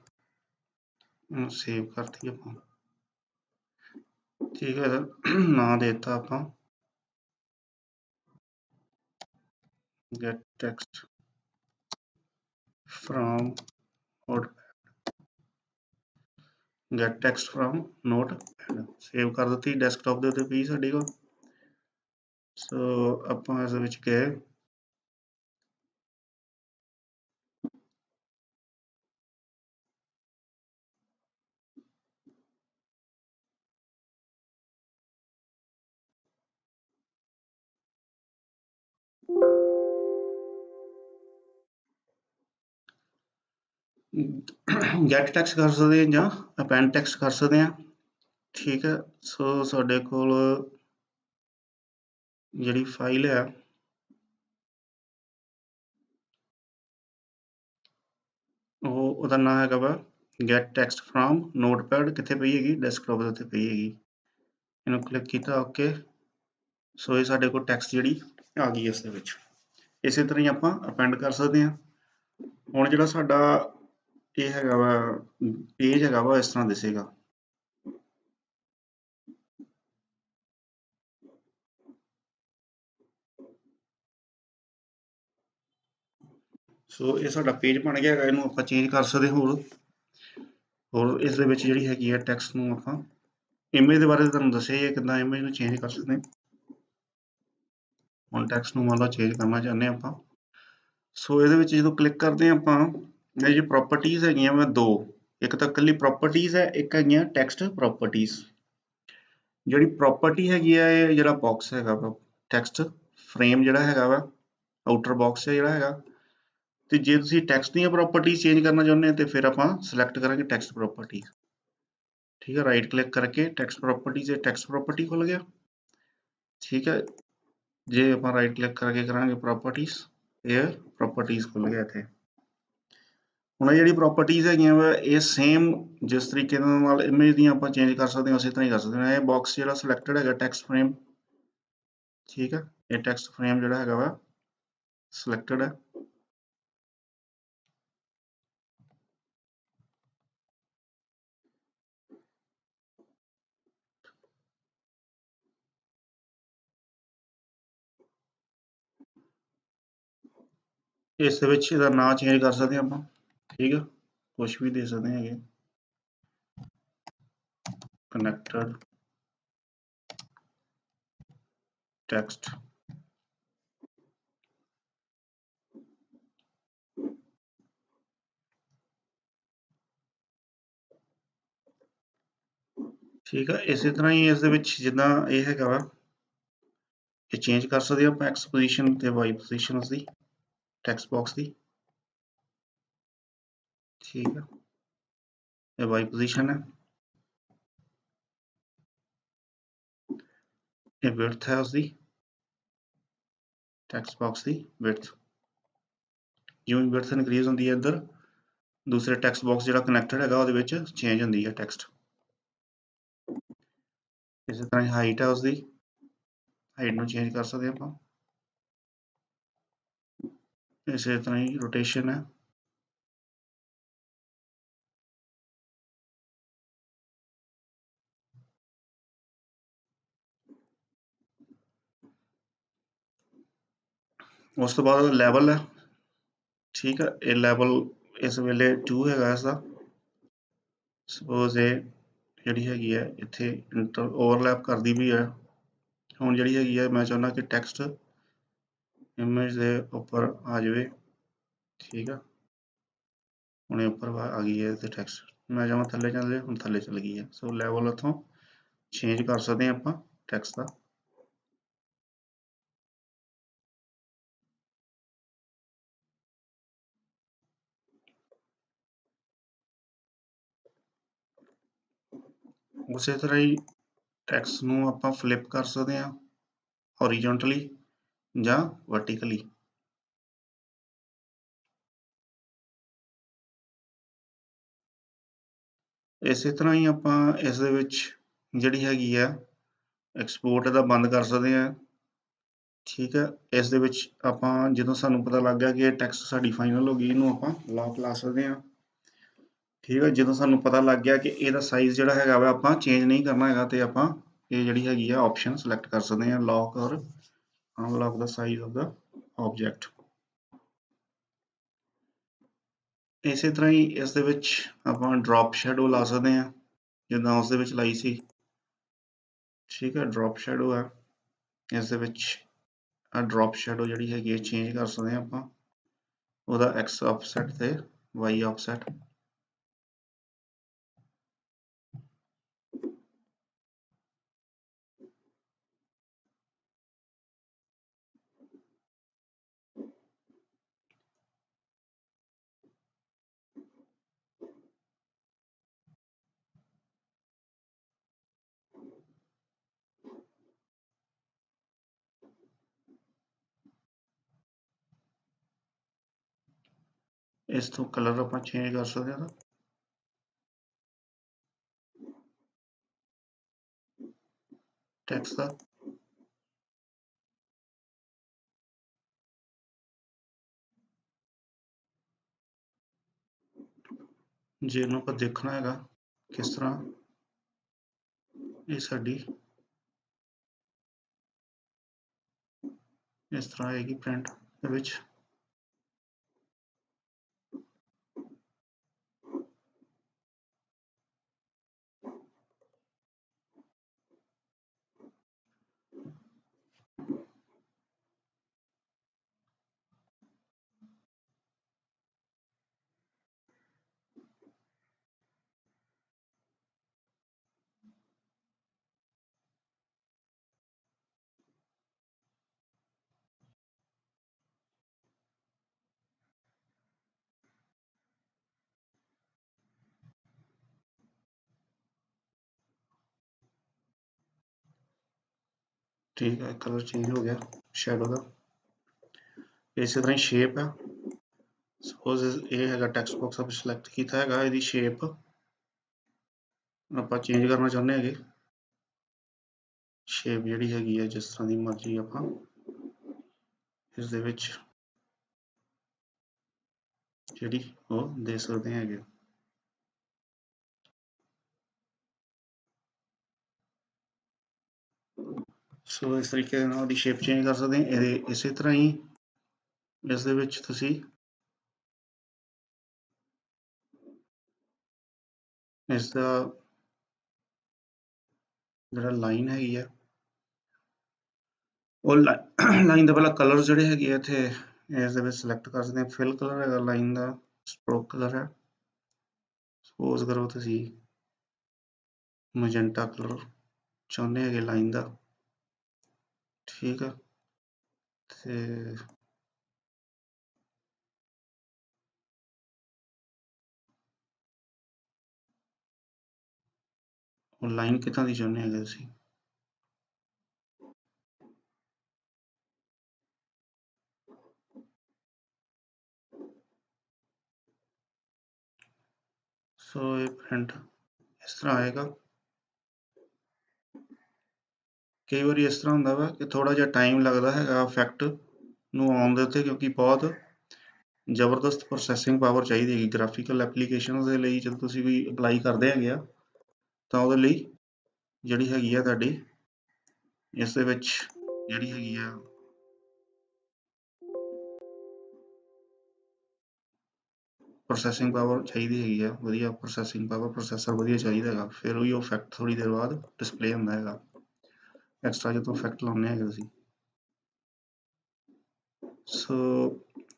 ਇਹਨੂੰ ਸੇਵ ਕਰਤੀ ਆਪਾਂ। ਠੀਕ ਹੈ, ਨਾਂ ਦੇ ਦਿੱਤਾ ਆਪਾਂ get text from get text from notepad, save ਕਰ ਦਿੱਤੀ, ਡੈਸਕਟਾਪ ਦੇ ਉੱਤੇ ਪਈ ਸਾਡੇ ਕੋਲ। ਸੋ ਆਪਾਂ ਇਸ ਵਿੱਚ ਗਏ, ਗੈਟ ਟੈਕਸਟ ਕਰ ਸਕਦੇ ਹਾਂ ਜਾਂ ਅਪੈਂਡ ਟੈਕਸਟ ਕਰ ਸਕਦੇ ਹਾਂ। ਠੀਕ ਹੈ, ਸੋ ਸਾਡੇ ਕੋਲ ਜਿਹੜੀ ਫਾਈਲ ਹੈ ਉਹਦਾ ਨਾਮ ਹੈਗਾ ਵਾ ਗੈਟ ਟੈਕਸਟ ਫਰੋਮ ਨੋਟਪੈਡ। ਕਿੱਥੇ ਪਈ ਹੈਗੀ? ਡੈਸਕਟਾਪ ਦੇ ਉੱਤੇ ਪਈ ਹੈਗੀ। ਇਹਨੂੰ ਕਲਿੱਕ ਕੀਤਾ, ਓਕੇ। ਸੋ ਇਹ ਸਾਡੇ ਕੋਲ ਟੈਕਸਟ ਜਿਹੜੀ ਆ ਗਈ ਇਸ ਦੇ ਵਿੱਚ। ਇਸੇ ਤਰ੍ਹਾਂ ਹੀ ਆਪਾਂ ਅਪੈਂਡ ਕਰ ਸਕਦੇ ਹਾਂ। ਹੁਣ ਜਿਹੜਾ ਸਾਡਾ ਇਹ ਹੈਗਾ ਵਾ ਪੇਜ ਹੈਗਾ ਵਾ, ਇਸ ਤਰ੍ਹਾਂ ਦਿਸੇਗਾ। ਸੋ ਇਹ ਸਾਡਾ ਪੇਜ ਬਣ ਗਿਆ ਹੈਗਾ। ਇਹਨੂੰ ਆਪਾਂ ਚੇਂਜ ਕਰ ਸਕਦੇ ਹੋਰ ਇਸ ਦੇ ਵਿੱਚ ਜਿਹੜੀ ਹੈਗੀ ਹੈ ਟੈਕਸਟ ਨੂੰ ਆਪਾਂ ਇਮੇਜ ਦੇ ਬਾਰੇ ਤੁਹਾਨੂੰ ਦੱਸਿਆ ਹੀ ਹੈ ਕਿੱਦਾਂ ਇਮੇਜ ਨੂੰ ਚੇਂਜ ਕਰ ਸਕਦੇ ਹਾਂ। ਹੁਣ ਟੈਕਸਟ ਨੂੰ ਮੰਨ ਲਓ ਚੇਂਜ ਕਰਨਾ ਚਾਹੁੰਦੇ ਹਾਂ ਆਪਾਂ। ਸੋ ਇਹਦੇ ਵਿੱਚ ਜਦੋਂ ਕਲਿੱਕ ਕਰਦੇ ਹਾਂ ਆਪਾਂ, ਇਹ ਜਿਹੜੀ ਪ੍ਰੋਪਰਟੀਜ਼ ਹੈਗੀਆਂ ਵਾ ਦੋ, ਇੱਕ ਤਾਂ ਇਕੱਲੀ ਪ੍ਰੋਪਰਟੀਜ਼ ਹੈ, ਇੱਕ ਹੈਗੀਆਂ ਟੈਕਸਟ ਪ੍ਰੋਪਰਟੀਜ਼। ਜਿਹੜੀ ਪ੍ਰੋਪਰਟੀ ਹੈਗੀ ਆ, ਇਹ ਜਿਹੜਾ ਬਾਕਸ ਹੈਗਾ ਵਾ ਟੈਕਸਟ ਫਰੇਮ ਜਿਹੜਾ ਹੈਗਾ ਵਾ ਆਊਟਰ ਬਾਕਸ ਹੈ ਜਿਹੜਾ ਹੈਗਾ। ਤੇ ਜੇ ਤੁਸੀਂ ਟੈਕਸਟ ਦੀਆਂ ਪ੍ਰੋਪਰਟੀਜ਼ ਚੇਂਜ ਕਰਨਾ ਚਾਹੁੰਦੇ ਹੋ ਤੇ ਫਿਰ ਆਪਾਂ ਸਿਲੈਕਟ ਕਰਾਂਗੇ ਟੈਕਸਟ ਪ੍ਰੋਪਰਟੀ। ਠੀਕ ਹੈ, ਰਾਈਟ ਕਲਿੱਕ ਕਰਕੇ ਟੈਕਸਟ ਪ੍ਰੋਪਰਟੀ, ਤੇ ਟੈਕਸਟ ਪ੍ਰੋਪਰਟੀ ਖੁੱਲ ਗਿਆ। ਠੀਕ ਹੈ, ਜੇ ਆਪਾਂ ਰਾਈਟ ਕਲਿੱਕ ਕਰਕੇ ਕਰਾਂਗੇ ਪ੍ਰੋਪਰਟੀਜ਼, ਇਹ ਪ੍ਰੋਪਰਟੀਜ਼ ਖੁੱਲ ਗਿਆ ਇੱਥੇ। ਹੁਣ ਇਹ ਜਿਹੜੀ ਪ੍ਰੋਪਰਟੀਜ਼ ਹੈਗੀਆਂ ਵਾ ਇਹ ਸੇਮ ਜਿਸ ਤਰੀਕੇ ਦੇ ਨਾਲ ਇਮੇਜ ਦੀਆਂ ਆਪਾਂ ਚੇਂਜ ਕਰ ਸਕਦੇ ਹਾਂ ਉਸੇ ਤਰ੍ਹਾਂ ਹੀ ਕਰ ਸਕਦੇ ਹਾਂ। ਇਹ ਬਾਕਸ ਜਿਹੜਾ ਸਿਲੈਕਟਡ ਹੈਗਾ ਟੈਕਸਟ ਫਰੇਮ, ਠੀਕ ਹੈ, ਇਹ ਟੈਕਸਟ ਫਰੇਮ ਜਿਹੜਾ ਹੈਗਾ ਵਾ ਸਿਲੈਕਟਡ ਹੈ। ਇਸ ਦੇ ਵਿੱਚ ਇਹਦਾ ਨਾਂ ਚੇਂਜ ਕਰ ਸਕਦੇ ਹਾਂ ਆਪਾਂ। ਠੀਕ ਹੈ, ਕੁਛ ਵੀ ਦੇ ਸਕਦੇ ਹੈਗੇ। ਕਨੈਕਟਡ ਟੈਕਸਟ, ਠੀਕ ਹੈ। ਇਸੇ ਤਰ੍ਹਾਂ ਹੀ ਇਸ ਦੇ ਵਿੱਚ ਜਿੱਦਾਂ ਇਹ ਹੈਗਾ ਵਾ ਇਹ ਚੇਂਜ ਕਰ ਸਕਦੇ ਆਪਾਂ ਐਕਸ ਪੋਜੀਸ਼ਨ ਤੇ ਵਾਈ ਪੋਜੀਸ਼ਨ ਉਸਦੀ ਟੈਕਸਟ ਬਾਕਸ ਦੀ। ਠੀਕ ਹੈ, ਇਹ ਵਾਈ ਪੋਜੀਸ਼ਨ ਹੈ, ਇਹ ਵਿਡਥ ਹੈ ਉਸਦੀ ਟੈਕਸਟ ਬਾਕਸ ਦੀ ਵਿਡਥ। ਜਿਵੇਂ ਵਿਡਥ ਇਨਕਰੀਜ਼ ਹੁੰਦੀ ਹੈ ਇੱਧਰ ਦੂਸਰੇ ਟੈਕਸਟ ਬਾਕਸ ਜਿਹੜਾ ਕਨੈਕਟਡ ਹੈਗਾ ਉਹਦੇ ਵਿੱਚ ਚੇਂਜ ਹੁੰਦੀ ਹੈ ਟੈਕਸਟ। ਇਸੇ ਤਰ੍ਹਾਂ ਹੀ ਹਾਈਟ ਹੈ ਉਸਦੀ, ਹਾਈਟ ਨੂੰ ਚੇਂਜ ਕਰ ਸਕਦੇ ਆਪਾਂ। ਇਸੇ ਤਰ੍ਹਾਂ ਹੀ ਰੋਟੇਸ਼ਨ ਹੈ, ਉਸ ਤੋਂ ਬਾਅਦ ਲੈਵਲ ਹੈ। ਠੀਕ ਹੈ, ਇਹ ਲੈਵਲ ਇਸ ਵੇਲੇ 2 ਹੈਗਾ ਇਸਦਾ। ਸਪੋਜ਼ ਇਹ ਜਿਹੜੀ ਹੈਗੀ ਹੈ ਇੱਥੇ ਇੰਟਰ ਓਵਰਲੈਪ ਕਰਦੀ ਵੀ ਹੈ। ਹੁਣ ਜਿਹੜੀ ਹੈਗੀ ਹੈ ਮੈਂ ਚਾਹੁੰਦਾ ਕਿ ਟੈਕਸਟ ਇਮੇਜ ਦੇ ਉੱਪਰ ਆ ਜਾਵੇ। ਠੀਕ ਆ, ਹੁਣ ਇਹ ਉੱਪਰ ਆ ਗਈ ਹੈ ਤੇ ਟੈਕਸਟ ਮੈਂ ਚਾਹਾਂ ਥੱਲੇ ਚੱਲ ਜਾਏ, ਹੁਣ ਥੱਲੇ ਚਲ ਗਈ ਹੈ। ਸੋ ਲੈਵਲ ਉੱਥੋਂ ਚੇਂਜ ਕਰ ਸਕਦੇ ਹਾਂ ਆਪਾਂ ਟੈਕਸਟ ਦਾ। ਉਸੇ ਤਰ੍ਹਾਂ ਹੀ ਟੈਕਸਟ ਨੂੰ ਆਪਾਂ ਫਲਿੱਪ ਕਰ ਸਕਦੇ ਹਾਂ ਹੌਰੀਜ਼ੌਂਟਲੀ ਜਾਂ ਵਰਟੀਕਲੀ। ਇਸੇ ਤਰ੍ਹਾਂ ਹੀ ਆਪਾਂ ਇਸ ਦੇ ਵਿੱਚ ਜਿਹੜੀ ਹੈਗੀ ਆ ਐਕਸਪੋਰਟ ਦਾ ਬੰਦ ਕਰ ਸਕਦੇ ਹਾਂ। ਠੀਕ ਹੈ, ਇਸ ਦੇ ਵਿੱਚ ਆਪਾਂ ਜਦੋਂ ਸਾਨੂੰ ਪਤਾ ਲੱਗ ਗਿਆ ਕਿ ਇਹ ਟੈਕਸਟ ਸਾਡੀ ਫਾਈਨਲ ਹੋ ਗਈ, ਇਹਨੂੰ ਆਪਾਂ ਲੌਕ ਲਾ ਸਕਦੇ ਹਾਂ। ਠੀਕ ਹੈ, ਜਦੋਂ ਸਾਨੂੰ ਪਤਾ ਲੱਗ ਗਿਆ ਕਿ ਇਹਦਾ ਸਾਈਜ਼ ਜਿਹੜਾ ਹੈਗਾ ਵਾ ਆਪਾਂ ਚੇਂਜ ਨਹੀਂ ਕਰਨਾ ਹੈਗਾ ਤੇ ਆਪਾਂ ਇਹ ਜਿਹੜੀ ਹੈਗੀ ਆ ਆਪਸ਼ਨ ਸਿਲੈਕਟ ਕਰ ਸਕਦੇ ਹਾਂ ਲੌਕ ਔਰ unlock the size of the object. ਇਸੇ ਤਰ੍ਹਾਂ ਹੀ ਇਸ ਦੇ ਵਿੱਚ ਆਪਾਂ ਡ੍ਰੌਪ ਸ਼ੈਡੋ ਲਾ ਸਕਦੇ ਹਾਂ ਜਿੱਦਾਂ ਉਸ ਦੇ ਵਿੱਚ ਲਾਈ ਸੀ। ਠੀਕ ਹੈ, ਡ੍ਰੌਪ ਸ਼ੈਡੋ ਹੈ ਇਸ ਦੇ ਵਿੱਚ। ਆ ਡ੍ਰੌਪ ਸ਼ੈਡੋ ਜਿਹੜੀ ਹੈਗੀ ਹੈ ਚੇਂਜ ਕਰ ਸਕਦੇ ਹਾਂ ਆਪਾਂ ਉਹਦਾ ਐਕਸ ਆਫਸੈਟ ਤੇ ਵਾਈ ਆਫਸੈਟ। ਇਸ ਤੋਂ ਕਲਰ ਆਪਾਂ ਚੇਂਜ ਕਰ ਸਕਦੇ ਹਾਂ ਟੈਕਸਟ ਦਾ ਜੇ ਇਹਨੂੰ ਆਪਾਂ ਦੇਖਣਾ ਹੈਗਾ ਕਿਸ ਤਰ੍ਹਾਂ ਇਹ ਸਾਡੀ ਇਸ ਤਰ੍ਹਾਂ ਆਏਗੀ ਪ੍ਰਿੰਟ ਦੇ ਵਿੱਚ ਠੀਕ ਹੈ ਕਲਰ ਚੇਂਜ ਹੋ ਗਿਆ ਸ਼ੈਡੋ ਦਾ ਇਸੇ ਤਰ੍ਹਾਂ ਹੀ ਸ਼ੇਪ ਹੈ ਸਪੋਜ਼ ਇਹ ਹੈਗਾ ਟੈਕਸਟ ਬਾਕਸ ਆਪਾਂ ਸਿਲੈਕਟ ਕੀਤਾ ਹੈਗਾ ਇਹਦੀ ਸ਼ੇਪ ਆਪਾਂ ਚੇਂਜ ਕਰਨਾ ਚਾਹੁੰਦੇ ਹੈਗੇ ਸ਼ੇਪ ਜਿਹੜੀ ਹੈਗੀ ਹੈ ਜਿਸ ਤਰ੍ਹਾਂ ਦੀ ਮਰਜ਼ੀ ਆਪਾਂ ਇਸ ਦੇ ਵਿੱਚ ਜਿਹੜੀ ਉਹ ਦੇ ਸਕਦੇ ਹੈਗੇ ਸੋ ਇਸ ਤਰੀਕੇ ਦੇ ਨਾਲ ਉਹਦੀ ਸ਼ੇਪ ਚੇਂਜ ਕਰ ਸਕਦੇ ਹਾਂ ਇਹਦੇ ਇਸੇ ਤਰ੍ਹਾਂ ਹੀ ਇਸ ਦੇ ਵਿੱਚ ਤੁਸੀਂ ਇਸ ਦਾ ਜਿਹੜਾ ਲਾਈਨ ਹੈਗੀ ਹੈ ਉਹ ਲਾਈਨ ਦਾ ਪਹਿਲਾਂ ਕਲਰ ਜਿਹੜੇ ਹੈਗੇ ਆ ਇੱਥੇ ਇਸ ਦੇ ਵਿੱਚ ਸਿਲੈਕਟ ਕਰ ਸਕਦੇ ਹਾਂ ਫਿਲ ਕਲਰ ਹੈਗਾ ਲਾਈਨ ਦਾ ਸਟ੍ਰੋਕ ਕਲਰ ਹੈ ਸਪੋਜ਼ ਕਰੋ ਤੁਸੀਂ ਮੈਜੈਂਟਾ ਕਲਰ ਚਾਹੁੰਦੇ ਹੈਗੇ ਲਾਈਨ ਦਾ ਠੀਕ ਹੈ ਤੇ ਉਹ ਲਾਈਨ ਕਿੱਦਾਂ ਦੀ ਚਾਹੁੰਦੇ ਹੈਗੇ ਤੁਸੀਂ ਸੋ ਇਹ ਪ੍ਰਿੰਟ ਇਸ ਤਰ੍ਹਾਂ ਆਏਗਾ ਕਈ ਵਾਰੀ ਇਸ ਤਰ੍ਹਾਂ ਹੁੰਦਾ ਵਾ ਕਿ ਥੋੜਾ ਜਿਹਾ ਟਾਈਮ ਲੱਗਦਾ ਹੈਗਾ ਇਫੈਕਟ ਨੂੰ ਆਉਣ ਦੇ ਉੱਤੇ ਕਿਉਂਕਿ ਬਹੁਤ ਜ਼ਬਰਦਸਤ ਪ੍ਰੋਸੈਸਿੰਗ ਪਾਵਰ ਚਾਹੀਦੀ ਹੈਗੀ ਗ੍ਰਾਫਿਕਲ ਐਪਲੀਕੇਸ਼ਨਸ ਦੇ ਲਈ ਜਦੋਂ ਤੁਸੀਂ ਵੀ ਅਪਲਾਈ ਕਰਦੇ ਹੈਗੇ ਆ ਤਾਂ ਉਹਦੇ ਲਈ ਜਿਹੜੀ ਹੈਗੀ ਆ ਤੁਹਾਡੀ ਇਸ ਦੇ ਵਿੱਚ ਜਿਹੜੀ ਹੈਗੀ ਆ ਪ੍ਰੋਸੈਸਿੰਗ ਪਾਵਰ ਚਾਹੀਦੀ ਹੈਗੀ ਆ ਵਧੀਆ ਪ੍ਰੋਸੈਸਿੰਗ ਪਾਵਰ ਪ੍ਰੋਸੈਸਰ ਵਧੀਆ ਚਾਹੀਦਾ ਹੈਗਾ ਫਿਰ ਉਹ ਇਫੈਕਟ ਥੋੜੀ ਦੇਰ ਬਾਅਦ ਡਿਸਪਲੇ ਹੁੰਦਾ ਹੈਗਾ ਐਕਸਟਰਾ ਜਦੋਂ ਇਫੈਕਟ ਲਾਉਂਦੇ ਹੈਗੇ ਤੁਸੀਂ ਸੋ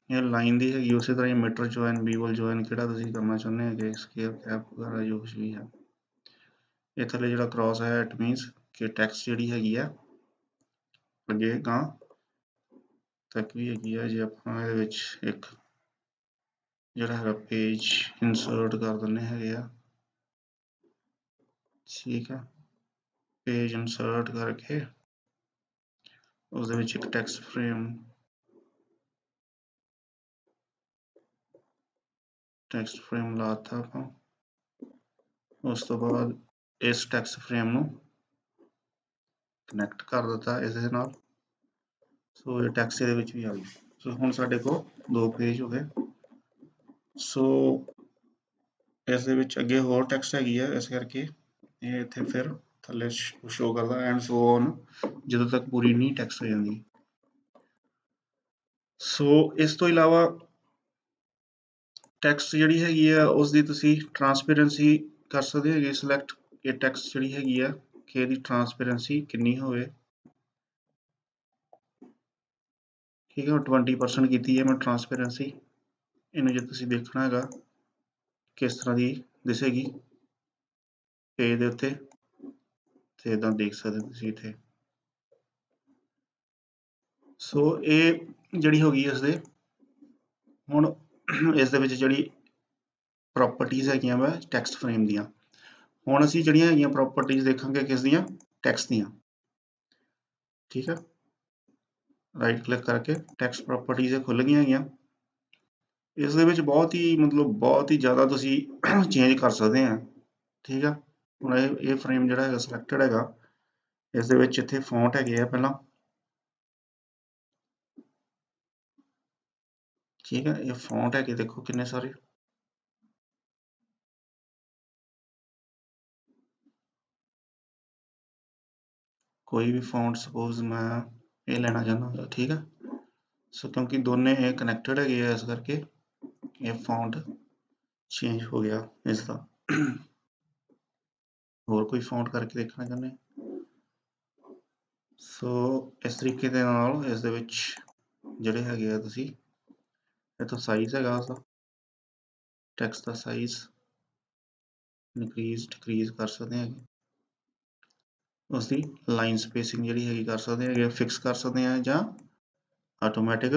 ਇਹ ਲਾਈਨ ਦੀ ਹੈਗੀ ਉਸੇ ਤਰ੍ਹਾਂ ਹੀ ਮੀਟਰ ਜੁਆਇਨ ਬੀਵਲ ਜੁਆਇਨ ਕਿਹੜਾ ਤੁਸੀਂ ਕਰਨਾ ਚਾਹੁੰਦੇ ਹੈਗੇ ਸਕੇਅਰ ਕੈਪ ਵਗੈਰਾ ਜੋ ਕੁਛ ਵੀ ਹੈ ਇਹ ਥੱਲੇ ਜਿਹੜਾ ਕ੍ਰਾਸ ਹੈ ਇਟ ਮੀਨਸ ਕਿ ਟੈਕਸਟ ਜਿਹੜੀ ਹੈਗੀ ਆ ਅੱਗੇ ਗਾਂ ਤੱਕ ਵੀ ਹੈਗੀ ਆ ਜੇ ਆਪਾਂ ਇਹਦੇ ਵਿੱਚ ਇੱਕ ਜਿਹੜਾ ਹੈਗਾ ਪੇਜ ਇਨਸਰਟ ਕਰ ਦਿੰਦੇ ਹੈਗੇ ਆ ਠੀਕ ਹੈ ਪੇਜ ਇਨਸਰਟ ਕਰਕੇ ਉਸਦੇ ਵਿੱਚ ਇੱਕ ਟੈਕਸਟ ਫਰੇਮ ਲਾਤਾ ਆਪਾਂ ਉਸ ਤੋਂ ਬਾਅਦ ਇਸ ਟੈਕਸਟ ਫਰੇਮ ਨੂੰ ਕਨੈਕਟ ਕਰ ਦਿੱਤਾ ਇਸ ਦੇ ਨਾਲ ਸੋ ਇਹ ਟੈਕਸਟ ਇਹਦੇ ਵਿੱਚ ਵੀ ਆ ਗਈ ਸੋ ਹੁਣ ਸਾਡੇ ਕੋਲ ਦੋ ਪੇਜ ਹੋ ਗਏ ਸੋ ਇਸ ਦੇ ਵਿੱਚ ਅੱਗੇ ਹੋਰ ਟੈਕਸਟ ਹੈਗੀ ਆ ਇਸ ਕਰਕੇ ਇਹ ਇੱਥੇ ਫਿਰ ਥੱਲੇ ਸ਼ੋ ਕਰਦਾ ਐਂਡ ਸੋ ਔਨ ਜਦੋਂ ਤੱਕ ਪੂਰੀ ਨਹੀਂ ਟੈਕਸਟ ਹੋ ਜਾਂਦੀ ਸੋ ਇਸ ਤੋਂ ਇਲਾਵਾ ਟੈਕਸਟ ਜਿਹੜੀ ਹੈਗੀ ਆ ਉਸ ਦੀ ਤੁਸੀਂ ਟਰਾਂਸਪੇਰੈਂਸੀ ਕਰ ਸਕਦੇ ਹੈਗੇ ਸਿਲੈਕਟ ਇਹ ਟੈਕਸਟ ਜਿਹੜੀ ਹੈਗੀ ਆ ਕਿ ਇਹਦੀ ਟਰਾਂਸਪੇਰੈਂਸੀ ਕਿੰਨੀ ਹੋਵੇ ਠੀਕ ਹੈ 20% ਕੀਤੀ ਹੈ ਮੈਂ ਟਰਾਂਸਪੇਰੈਂਸੀ ਇਹਨੂੰ ਜੇ ਤੁਸੀਂ ਦੇਖਣਾ ਹੈਗਾ ਕਿਸ ਤਰ੍ਹਾਂ ਦੀ ਦਿਸੇਗੀ ਪੇਜ ਦੇ ਉੱਤੇ ਤੇ ਇਦਾਂ ਦੇਖ ਸਕਦੇ ਤੁਸੀਂ ਇੱਥੇ ਸੋ ਇਹ ਜਿਹੜੀ ਹੋ ਗਈ ਇਸ ਦੇ ਹੁਣ ਇਸ ਦੇ ਵਿੱਚ ਜਿਹੜੀ ਪ੍ਰੋਪਰਟੀਜ਼ ਹੈਗੀਆਂ ਵਾ ਟੈਕਸਟ ਫਰੇਮ ਦੀਆਂ ਹੁਣ ਅਸੀਂ ਜਿਹੜੀਆਂ ਹੈਗੀਆਂ ਪ੍ਰੋਪਰਟੀਜ਼ ਦੇਖਾਂਗੇ ਕਿਸ ਦੀਆਂ ਟੈਕਸਟ ਦੀਆਂ ਠੀਕ ਹੈ ਰਾਈਟ ਕਲਿੱਕ ਕਰਕੇ ਟੈਕਸਟ ਪ੍ਰੋਪਰਟੀਜ਼ ਖੁੱਲ ਗਈਆਂ ਹੈਗੀਆਂ ਇਸ ਦੇ ਵਿੱਚ ਬਹੁਤ ਹੀ ਮਤਲਬ ਬਹੁਤ ਹੀ ਜ਼ਿਆਦਾ ਤੁਸੀਂ ਚੇਂਜ ਕਰ ਸਕਦੇ ਆ, ਠੀਕ ਆ। ਹੁਣ ਇਹ ਫਰੇਮ ਜਿਹੜਾ ਹੈਗਾ ਸਿਲੈਕਟਡ ਹੈਗਾ, ਇਸ ਦੇ ਵਿੱਚ ਇੱਥੇ ਫੌਂਟ ਹੈਗੇ ਆ ਪਹਿਲਾਂ, ਠੀਕ ਹੈ। ਇਹ ਫੌਂਟ ਹੈਗੇ ਦੇਖੋ ਕਿੰਨੇ ਸਾਰੇ, ਕੋਈ ਵੀ ਫੌਂਟ ਸਪੋਜ਼ ਮੈਂ ਇਹ ਲੈਣਾ ਚਾਹੁੰਦਾ, ਠੀਕ ਹੈ। ਸੋ ਕਿਉਂਕਿ ਦੋਨੇ ਇਹ ਕਨੈਕਟਡ ਹੈਗੇ ਆ, ਇਸ ਕਰਕੇ ਇਹ ਫੌਂਟ ਚੇਂਜ ਹੋ ਗਿਆ ਇਸ ਦਾ। ਹੋਰ ਕੋਈ ਫੌਂਟ ਕਰਕੇ ਦੇਖਣਾ ਚਾਹੁੰਦੇ, ਸੋ ਇਸ ਤਰੀਕੇ ਦੇ ਨਾਲ ਇਸ ਦੇ ਵਿੱਚ ਜਿਹੜੇ ਹੈਗੇ ਆ ਤੁਸੀਂ ਇੱਥੋਂ ਸਾਈਜ਼ ਹੈਗਾ ਉਸਦਾ, ਟੈਕਸਟ ਦਾ ਸਾਈਜ਼ ਇਨਕਰੀਜ਼ ਡਿਕਰੀਜ਼ ਕਰ ਸਕਦੇ ਹੈਗੇ, ਉਸਦੀ ਲਾਈਨ ਸਪੇਸਿੰਗ ਜਿਹੜੀ ਹੈਗੀ ਕਰ ਸਕਦੇ ਹੈਗੇ, ਫਿਕਸ ਕਰ ਸਕਦੇ ਆ ਜਾਂ ਆਟੋਮੈਟਿਕ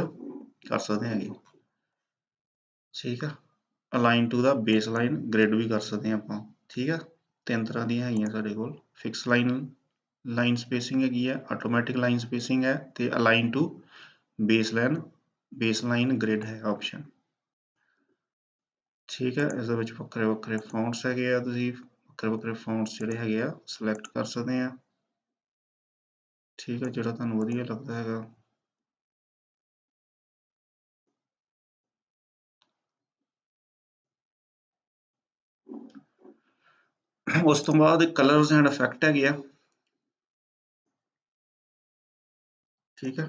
ਕਰ ਸਕਦੇ ਹੈਗੇ, ਠੀਕ ਆ। Align to the baseline grid ਵੀ ਕਰ ਸਕਦੇ ਹਾਂ ਆਪਾਂ, ਠੀਕ ਆ। ਤਿੰਨ ਤਰ੍ਹਾਂ ਦੀਆਂ ਹੈਗੀਆਂ ਸਾਡੇ ਕੋਲ, ਫਿਕਸ ਲਾਈਨ ਸਪੇਸਿੰਗ ਹੈਗੀ ਹੈ, ਆਟੋਮੈਟਿਕ ਲਾਈਨ ਸਪੇਸਿੰਗ ਹੈ, ਤੇ align to baseline grid ਹੈ ਆਪਸ਼ਨ, ਠੀਕ ਹੈ। ਇਸ ਦੇ ਵਿੱਚ ਵੱਖਰੇ ਵੱਖਰੇ ਫੌਂਟਸ ਹੈਗੇ ਆ, ਤੁਸੀਂ ਵੱਖਰੇ ਵੱਖਰੇ ਫੌਂਟਸ ਜਿਹੜੇ ਹੈਗੇ ਆ ਸਿਲੈਕਟ ਕਰ ਸਕਦੇ ਆ, ਠੀਕ ਹੈ, ਜਿਹੜਾ ਤੁਹਾਨੂੰ ਵਧੀਆ ਲੱਗਦਾ ਹੈਗਾ। ਉਸ ਤੋਂ ਬਾਅਦ ਕਲਰਸ ਐਂਡ ਇਫੈਕਟ ਹੈਗੇ ਆ, ਠੀਕ ਹੈ।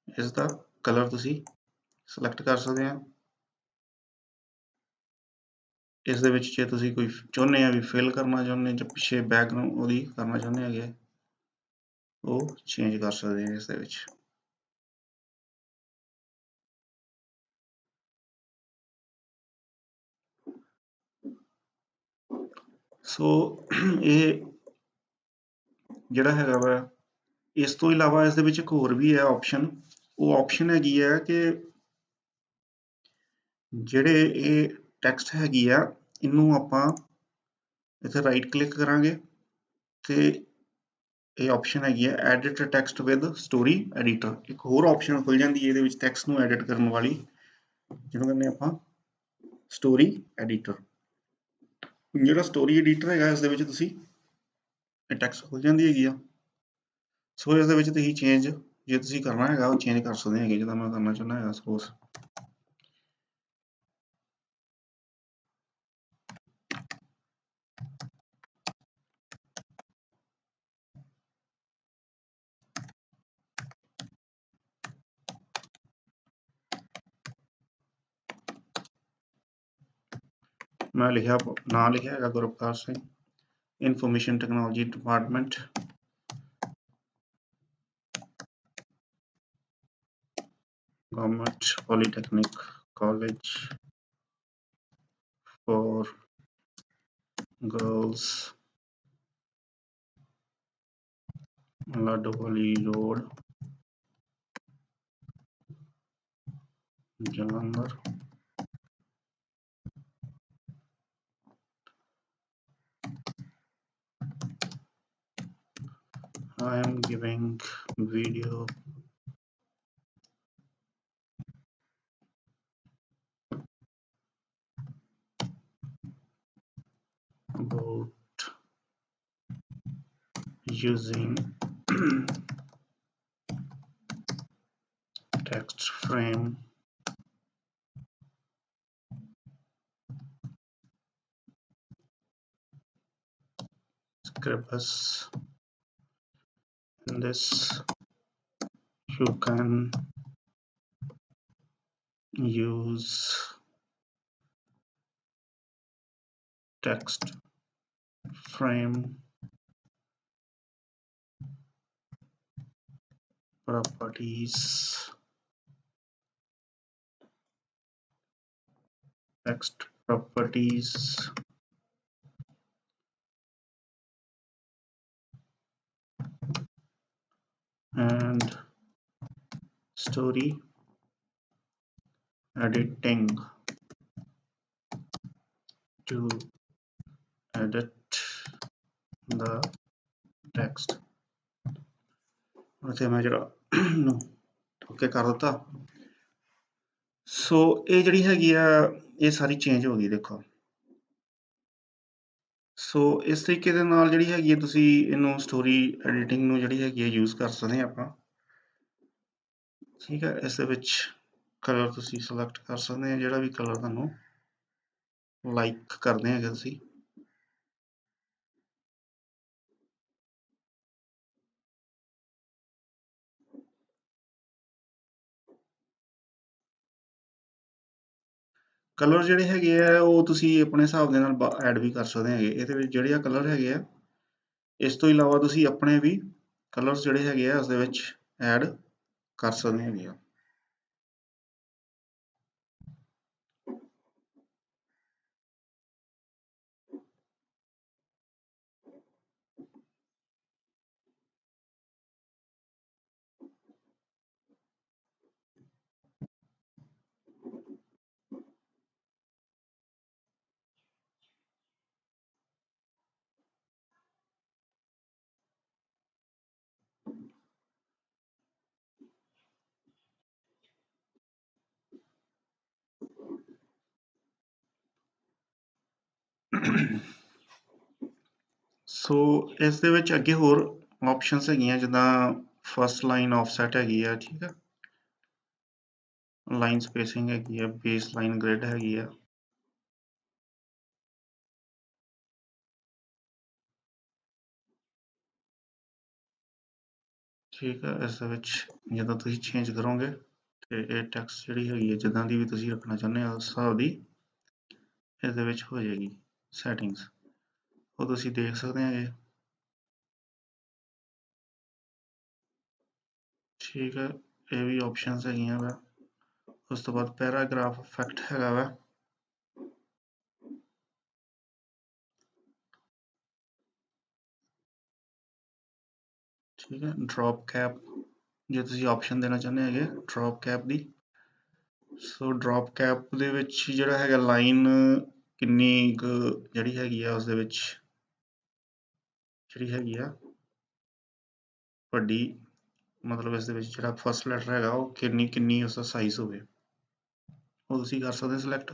ਇਸ ਦਾ ਕਲਰ ਤੁਸੀਂ ਸਿਲੈਕਟ ਕਰ ਸਕਦੇ ਆ, ਇਸ ਦੇ ਵਿੱਚ ਜੇ ਤੁਸੀਂ ਕੋਈ ਚਾਹੁੰਦੇ ਆ ਵੀ ਫਿਲ ਕਰਨਾ ਚਾਹੁੰਦੇ ਜਾਂ ਪਿੱਛੇ ਬੈਕਗਰਾਉਂਡ ਉਹਦੀ ਕਰਨਾ ਚਾਹੁੰਦੇ ਹੈਗੇ, ਉਹ ਚੇਂਜ ਕਰ ਸਕਦੇ ਆ ਇਸ ਦੇ ਵਿੱਚ। ਸੋ ਇਹ ਜਿਹੜਾ ਹੈਗਾ ਵਾ, ਇਸ ਤੋਂ ਇਲਾਵਾ ਇਸ ਦੇ ਵਿੱਚ ਇੱਕ ਹੋਰ ਵੀ ਹੈ ਆਪਸ਼ਨ, ਉਹ ਆਪਸ਼ਨ ਹੈਗੀ ਹੈ ਕਿ ਜਿਹੜੇ ਇਹ ਟੈਕਸਟ ਹੈਗੀ ਆ, ਇਹਨੂੰ ਆਪਾਂ ਇੱਥੇ ਰਾਈਟ ਕਲਿੱਕ ਕਰਾਂਗੇ ਤੇ ਇਹ ਆਪਸ਼ਨ ਹੈਗੀ ਹੈ edit text with story editor, ਇੱਕ ਹੋਰ ਆਪਸ਼ਨ ਖੁੱਲ ਜਾਂਦੀ ਹੈ ਇਹਦੇ ਵਿੱਚ ਟੈਕਸਟ ਨੂੰ ਐਡਿਟ ਕਰਨ ਵਾਲੀ, ਜਿਹਨੂੰ ਕਹਿੰਦੇ ਆਪਾਂ ਸਟੋਰੀ ਐਡੀਟਰ। ਜਿਹੜਾ ਸਟੋਰੀ ਐਡੀਟਰ ਹੈਗਾ, ਇਸ ਦੇ ਵਿੱਚ ਤੁਸੀਂ ਇਹ ਟੈਕਸਟ ਖੁੱਲ ਜਾਂਦੀ ਹੈਗੀ ਆ। ਸੋ ਇਸ ਦੇ ਵਿੱਚ ਤੁਸੀਂ ਚੇਂਜ ਜੇ ਤੁਸੀਂ ਕਰਨਾ ਹੈਗਾ ਉਹ ਚੇਂਜ ਕਰ ਸਕਦੇ ਹੈਗੇ, ਜਿੱਦਾਂ ਮੈਂ ਕਰਨਾ ਚਾਹੁੰਦਾ ਹੈਗਾ ਸਪੋਜ਼ ਮੈਂ ਲਿਖਿਆ, ਨਾਂ ਲਿਖਿਆ ਹੈਗਾ Gurpratap Singh, information technology department, government polytechnic college for girls Ladowali road Jalandhar, I am giving video about using text frame Scrapus. In this you can use text frame properties, text properties and story editing to edit the text। ਉੱਥੇ ਮੈਂ ਜਿਹੜਾ okay ਕਰ ਦਿੱਤਾ, ਸੋ ਇਹ ਜਿਹੜੀ ਹੈਗੀ ਆ ਇਹ ਸਾਰੀ ਚੇਂਜ ਹੋ ਗਈ ਦੇਖੋ। ਸੋ ਇਸ ਤਰੀਕੇ ਦੇ ਨਾਲ ਜਿਹੜੀ ਹੈਗੀ ਹੈ ਤੁਸੀਂ ਇਹਨੂੰ ਸਟੋਰੀ ਐਡੀਟਿੰਗ ਨੂੰ ਜਿਹੜੀ ਹੈਗੀ ਹੈ ਯੂਜ਼ ਕਰ ਸਕਦੇ ਹਾਂ ਆਪਾਂ। ਠੀਕ ਹੈ, ਇਸ ਦੇ ਵਿੱਚ ਕਲਰ ਤੁਸੀਂ ਸਿਲੈਕਟ ਕਰ ਸਕਦੇ ਹਾਂ ਜਿਹੜਾ ਵੀ ਕਲਰ ਤੁਹਾਨੂੰ ਲਾਈਕ ਕਰਦੇ ਹੈਗੇ ਤੁਸੀਂ। ਕਲਰ ਜਿਹੜੇ ਹੈਗੇ ਆ ਉਹ ਤੁਸੀਂ ਆਪਣੇ ਹਿਸਾਬ ਦੇ ਨਾਲ ਐਡ ਵੀ ਕਰ ਸਕਦੇ ਹੈਗੇ। ਇਹਦੇ ਵਿੱਚ ਜਿਹੜੇ ਆ ਕਲਰ ਹੈਗੇ ਆ, ਇਸ ਤੋਂ ਇਲਾਵਾ ਤੁਸੀਂ ਆਪਣੇ ਵੀ ਕਲਰਸ ਜਿਹੜੇ ਹੈਗੇ ਆ ਉਸ ਦੇ ਵਿੱਚ ਐਡ ਕਰ ਸਕਦੇ ਹੈਗੇ ਆ। ਸੋ ਇਸ ਦੇ ਵਿੱਚ ਅੱਗੇ ਹੋਰ ਆਪਸ਼ਨਸ ਹੈਗੀਆਂ ਜਿੱਦਾਂ ਫਸਟ ਲਾਈਨ ਆਫਸੈਟ ਹੈਗੀ ਆ, ਠੀਕ ਹੈ, ਲਾਈਨ ਸਪੇਸਿੰਗ ਹੈਗੀ ਆ, ਬੇਸ ਲਾਈਨ ਗ੍ਰਿਡ ਹੈਗੀ ਆ। ਠੀਕ ਹੈ, ਇਸ ਦੇ ਵਿੱਚ ਜਦੋਂ ਤੁਸੀਂ ਚੇਂਜ ਕਰੋਗੇ ਤੇ ਇਹ ਟੈਕਸਟ ਜਿਹੜੀ ਹੈਗੀ ਹੈ ਜਿੱਦਾਂ ਦੀ ਵੀ ਤੁਸੀਂ ਰੱਖਣਾ ਚਾਹੁੰਦੇ ਹੋ ਉਸ ਹਿਸਾਬ ਦੀ ਇਸ ਦੇ ਵਿੱਚ ਹੋ ਜਾਏਗੀ ਸੈਟਿੰਗਸ, ਉਹ ਤੁਸੀਂ ਦੇਖ ਸਕਦੇ ਹੈਗੇ। ਠੀਕ ਹੈ, ਇਹ ਵੀ ਆਪਸ਼ਨਸ ਹੈਗੀਆਂ ਵਾ। ਉਸ ਤੋਂ ਬਾਅਦ ਪੈਰਾਗ੍ਰਾਫ ਇਫੈਕਟ ਹੈਗਾ ਵਾ। ਠੀਕ ਹੈ, ਡ੍ਰੌਪ ਕੈਪ ਜੇ ਤੁਸੀਂ ਆਪਸ਼ਨ ਦੇਣਾ ਚਾਹੁੰਦੇ ਹੈਗੇ ਡ੍ਰੌਪ ਕੈਪ ਦੀ। ਸੋ ਡ੍ਰੌਪ ਕੈਪ ਦੇ ਵਿੱਚ ਜਿਹੜਾ ਹੈਗਾ ਲਾਈਨ ਕਿੰਨੀ ਕੁ ਜਿਹੜੀ ਹੈਗੀ ਆ ਉਸ ਦੇ ਵਿੱਚ ਜਿਹੜੀ ਹੈਗੀ ਆ ਵੱਡੀ, ਮਤਲਬ ਇਸ ਦੇ ਵਿੱਚ ਜਿਹੜਾ ਫਸਟ ਲੈਟਰ ਹੈਗਾ ਉਹ ਕਿੰਨੀ ਉਸਦਾ ਸਾਈਜ਼ ਹੋਵੇ ਉਹ ਤੁਸੀਂ ਕਰ ਸਕਦੇ ਸਿਲੈਕਟ।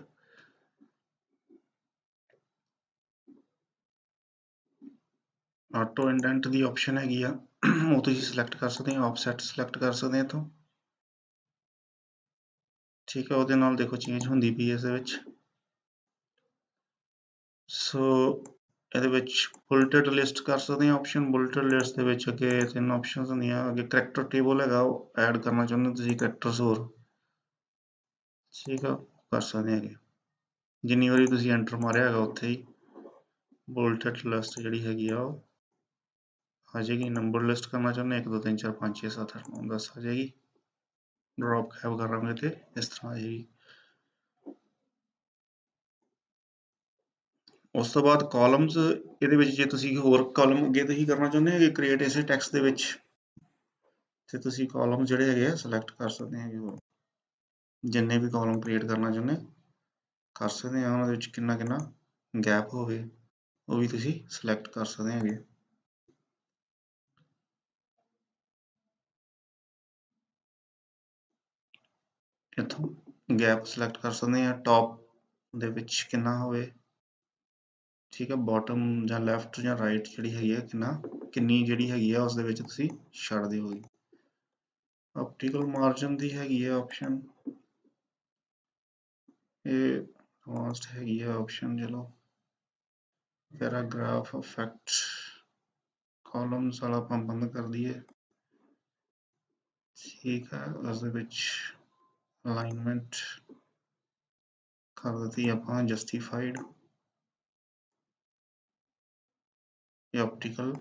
ਆਟੋ ਇੰਡੈਂਟ ਦੀ ਆਪਸ਼ਨ ਹੈਗੀ ਆ ਉਹ ਤੁਸੀਂ ਸਿਲੈਕਟ ਕਰ ਸਕਦੇ ਹੋ, ਆਫਸੈਟ ਸਿਲੈਕਟ ਕਰ ਸਕਦੇ ਹੋ ਇੱਥੋਂ। ਠੀਕ ਹੈ, ਉਹਦੇ ਨਾਲ ਦੇਖੋ ਚੇਂਜ ਹੁੰਦੀ ਪਈ ਇਸ ਦੇ ਵਿੱਚ। ਸੋ ਇਹਦੇ ਵਿੱਚ ਬੁਲਟਡ ਲਿਸਟ ਕਰ ਸਕਦੇ ਹਾਂ ਆਪਸ਼ਨ। ਬੁਲਟਡ ਲਿਸਟ ਦੇ ਵਿੱਚ ਅੱਗੇ 3 ਆਪਸ਼ਨਸ ਹੁੰਦੀਆਂ, ਅੱਗੇ ਕਰੈਕਟਰ ਟੇਬਲ ਹੈਗਾ ਉਹ ਐਡ ਕਰਨਾ ਚਾਹੁੰਦੇ ਹੋ ਤੁਸੀਂ ਕਰੈਕਟਰਸ ਹੋਰ। ਠੀਕ ਆ, ਕਰ ਸਕਦੇ ਹੈਗੇ ਜਿੰਨੀ ਵਾਰੀ ਤੁਸੀਂ ਐਂਟਰ ਮਾਰਿਆ ਹੈਗਾ ਉੱਥੇ ਹੀ ਬੁਲਟਡ ਲਿਸਟ ਜਿਹੜੀ ਹੈਗੀ ਆ ਉਹ ਆ ਜਾਏਗੀ। ਨੰਬਰ ਲਿਸਟ ਕਰਨਾ ਚਾਹੁੰਦੇ 1 2 3 4 5 6 7 8 9 10 ਆ ਜਾਏਗੀ। ਡ੍ਰੌਪ ਕੈਪ ਕਰਾਂਗੇ ਤੇ ਇਸ ਤਰ੍ਹਾਂ ਆ ਜਾਏਗੀ। ਉਸ ਤੋਂ ਬਾਅਦ ਕਾਲਮਸ, ਇਹਦੇ ਵਿੱਚ ਜੇ ਤੁਸੀਂ ਹੋਰ ਕਾਲਮ ਅੱਗੇ ਤੁਸੀਂ ਕਰਨਾ ਚਾਹੁੰਦੇ ਹੈਗੇ ਕ੍ਰੀਏਟ ਇਸੇ ਟੈਕਸਟ ਦੇ ਵਿੱਚ ਤੇ ਤੁਸੀਂ ਕਾਲਮ ਜਿਹੜੇ ਹੈਗੇ ਆ ਸਿਲੈਕਟ ਕਰ ਸਕਦੇ ਹੈਗੇ ਹੋਰ ਜਿੰਨੇ ਵੀ ਕਾਲਮ ਕ੍ਰੀਏਟ ਕਰਨਾ ਚਾਹੁੰਦੇ ਕਰ ਸਕਦੇ ਆ। ਉਹਨਾਂ ਦੇ ਵਿੱਚ ਕਿੰਨਾ ਕਿੰਨਾ ਗੈਪ ਹੋਵੇ ਉਹ ਵੀ ਤੁਸੀਂ ਸਿਲੈਕਟ ਕਰ ਸਕਦੇ ਹੈਗੇ। ਇੱਥੋਂ ਗੈਪ ਸਿਲੈਕਟ ਕਰ ਸਕਦੇ ਆ, ਟੌਪ ਦੇ ਵਿੱਚ ਕਿੰਨਾ ਹੋਵੇ। ਠੀਕ ਹੈ, ਬਾਟਮ ਜਾਂ ਲੈਫਟ ਜਾਂ ਰਾਈਟ ਜਿਹੜੀ ਹੈਗੀ ਹੈ ਕਿੰਨੀ ਜਿਹੜੀ ਹੈਗੀ ਆ ਉਸ ਦੇ ਵਿੱਚ ਤੁਸੀਂ ਛੱਡ ਦਿਓਗੇ। ਆਪਟੀਕਲ ਮਾਰਜਨ ਦੀ ਹੈਗੀ ਹੈ ਆਪਸ਼ਨ, ਇਹ ਐਡਵਾਂਸਡ ਹੈਗੀ ਆ ਆਪਸ਼ਨ। ਚਲੋ ਪੈਰਾਗ੍ਰਾਫ ਇਫੈਕਟ ਕਾਲਮਸ ਵਾਲਾ ਆਪਾਂ ਬੰਦ ਕਰ ਦਈਏ। ਠੀਕ ਹੈ, ਉਸ ਦੇ ਵਿੱਚ ਅਲਾਈਨਮੈਂਟ ਕਰ ਦਿੱਤੀ ਆਪਾਂ ਜਸਟੀਫਾਈਡ। ਇਹ ਆਪਟੀਕਲ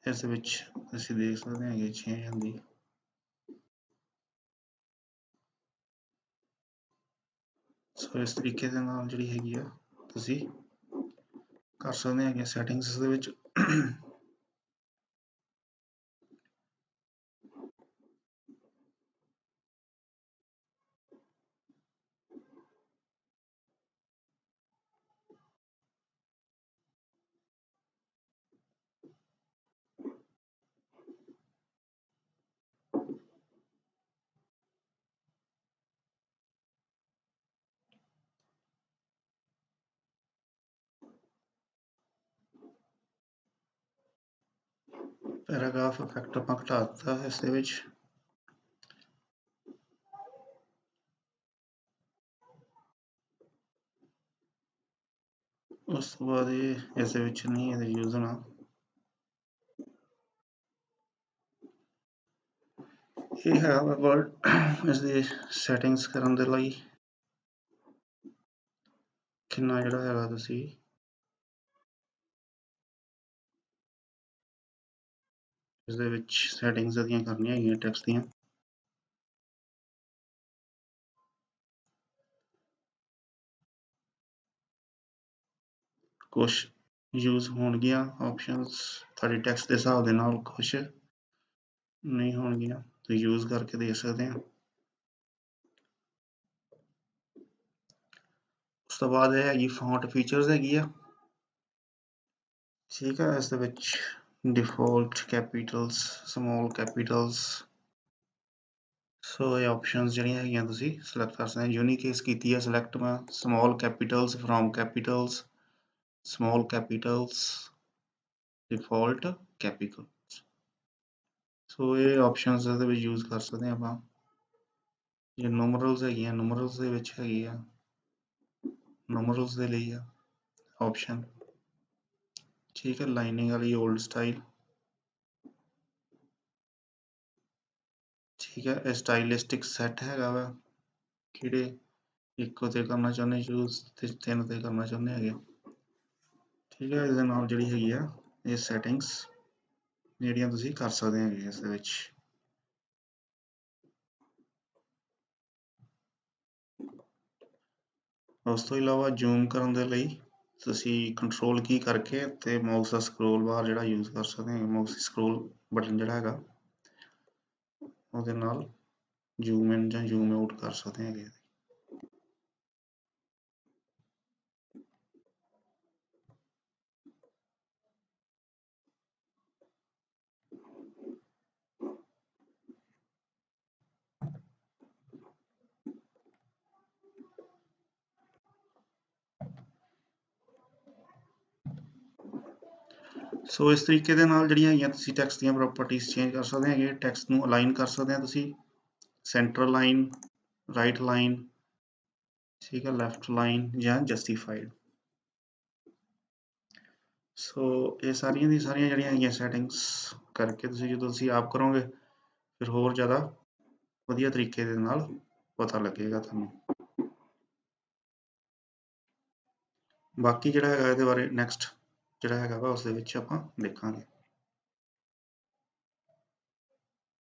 ਇਸ ਵਿੱਚ ਅਸੀਂ ਦੇਖ ਸਕਦੇ ਹਾਂ ਚੇਂਜ ਹੁੰਦੀ। ਸੋ ਇਸ ਤਰੀਕੇ ਦੇ ਨਾਲ ਜਿਹੜੀ ਹੈਗੀ ਆ ਤੁਸੀਂ ਕਰ ਸਕਦੇ ਹੈਗੇ ਸੈਟਿੰਗਸ ਦੇ ਵਿੱਚ। ਪੈਰਾਗ੍ਰਾਫ ਇਫੈਕਟ ਆਪਾਂ ਘਟਾ ਦਿੱਤਾ ਇਸ ਦੇ ਵਿੱਚ। ਉਸ ਤੋਂ ਬਾਅਦ ਇਹ ਇਸ ਦੇ ਵਿੱਚ ਨਹੀਂ ਇਹਦੇ ਯੂਜ਼ ਹੋਣਾ। ਇਹ ਹੈ ਵਰਡ ਇਸ ਦੀ ਸੈਟਿੰਗਸ ਕਰਨ ਦੇ ਲਈ ਕਿੰਨਾ ਜਿਹੜਾ ਹੈਗਾ ਤੁਸੀਂ ਇਸ ਦੇ ਵਿੱਚ ਸੈਟਿੰਗਸ ਇਹਦੀਆਂ ਕਰਨੀਆਂ ਹੈਗੀਆਂ ਟੈਕਸਟ ਦੀਆਂ। ਕੁਛ ਯੂਜ਼ ਹੋਣਗੀਆਂ ਆਪਸ਼ਨਸ ਤੁਹਾਡੇ ਟੈਕਸਟ ਦੇ ਹਿਸਾਬ ਦੇ ਨਾਲ, ਕੁਛ ਨਹੀਂ ਹੋਣਗੀਆਂ, ਤੁਸੀਂ ਯੂਜ਼ ਕਰਕੇ ਦੇਖ ਸਕਦੇ ਆ। ਉਸ ਤੋਂ ਬਾਅਦ ਇਹ ਹੈਗੀ ਫੌਂਟ ਫੀਚਰਸ ਹੈਗੀ ਆ, ਠੀਕ ਹੈ। ਇਸ ਦੇ ਵਿੱਚ default capitals, small capitals, so ਇਹ ਆਪਸ਼ਨਸ ਜਿਹੜੀਆਂ ਹੈਗੀਆਂ ਤੁਸੀਂ ਸਿਲੈਕਟ ਕਰ ਸਕਦੇ ਹੋ। ਯੂਨੀਕੇਸ ਕੀਤੀ ਹੈ ਸਿਲੈਕਟ ਮੈਂ small capitals from capitals, small capitals, default capitals. So ਇਹ ਆਪਸ਼ਨਸ ਇਹਦੇ ਵਿੱਚ ਯੂਜ਼ ਕਰ ਸਕਦੇ ਹਾਂ ਆਪਾਂ। ਜੇ ਨੂਮਰਲਸ ਹੈਗੀਆਂ, ਨੂਮਰਲਸ ਦੇ ਵਿੱਚ ਹੈਗੀ ਆ, ਨੂਮਰਲਸ ਦੇ ਲਈ ਆ ਆਪਸ਼ਨ, ਠੀਕ ਹੈ। ਲਾਈਨਿੰਗ ਵਾਲੀ ਓਲਡ ਸਟਾਈਲ, ਠੀਕ ਹੈ। ਇਹ ਸਟਾਈਲਿਸਟਿਕ ਸੈੱਟ ਹੈਗਾ ਵਾ, ਕਿਹੜੇ ਇੱਕੋ ਤੇ ਕਰਨਾ ਚਾਹੁੰਦੇ ਯੂਜ਼ ਤੇ 3 ਤੇ ਕਰਨਾ ਚਾਹੁੰਦੇ ਹੈਗੇ, ਠੀਕ ਹੈ। ਇਹਦੇ ਨਾਲ ਜਿਹੜੀ ਹੈਗੀ ਆ ਇਹ ਸੈਟਿੰਗਸ ਜਿਹੜੀਆਂ ਤੁਸੀਂ ਕਰ ਸਕਦੇ ਹੈਗੇ ਇਸ ਦੇ ਵਿੱਚ। ਉਸ ਤੋਂ ਇਲਾਵਾ ਜ਼ੂਮ ਕਰਨ ਦੇ ਲਈ ਤੁਸੀਂ ਕੰਟਰੋਲ ਕੀ ਕਰਕੇ ਤੇ ਮਾਊਸ ਦਾ ਸਕਰੋਲ ਬਾਰ ਜਿਹੜਾ ਯੂਜ਼ ਕਰ ਸਕਦੇ ਹੈਗੇ, ਮਾਊਸ ਸਕਰੋਲ ਬਟਨ ਜਿਹੜਾ ਹੈਗਾ ਉਹਦੇ ਨਾਲ ਜ਼ੂਮ ਇਨ ਜਾਂ ਜ਼ੂਮ ਆਊਟ ਕਰ ਸਕਦੇ ਹੈਗੇ। ਸੋ ਇਸ ਤਰੀਕੇ ਦੇ ਨਾਲ ਜਿਹੜੀਆਂ ਹੈਗੀਆਂ ਤੁਸੀਂ ਟੈਕਸਟ ਦੀਆਂ ਪ੍ਰੋਪਰਟੀਜ਼ ਚੇਂਜ ਕਰ ਸਕਦੇ ਹੈਗੇ। ਟੈਕਸਟ ਨੂੰ ਅਲਾਈਨ ਕਰ ਸਕਦੇ ਹੋ ਤੁਸੀਂ, ਸੈਂਟਰ ਲਾਈਨ, ਰਾਈਟ ਲਾਈਨ, ਠੀਕ ਹੈ, ਲੈਫਟ ਲਾਈਨ ਜਾਂ ਜਸਟੀਫਾਈਡ। ਸੋ ਇਹ ਸਾਰੀਆਂ ਦੀ ਸਾਰੀਆਂ ਜਿਹੜੀਆਂ ਹੈਗੀਆਂ ਸੈਟਿੰਗਸ ਕਰਕੇ ਤੁਸੀਂ ਜਦੋਂ ਤੁਸੀਂ ਆਪ ਕਰੋਗੇ ਫਿਰ ਹੋਰ ਜ਼ਿਆਦਾ ਵਧੀਆ ਤਰੀਕੇ ਦੇ ਨਾਲ ਪਤਾ ਲੱਗੇਗਾ ਤੁਹਾਨੂੰ। ਬਾਕੀ ਜਿਹੜਾ ਹੈਗਾ ਇਹਦੇ ਬਾਰੇ ਨੈਕਸਟ ਜਿਹੜਾ ਹੈਗਾ ਵਾ ਉਸ ਦੇ ਵਿੱਚ ਆਪਾਂ ਦੇਖਾਂਗੇ।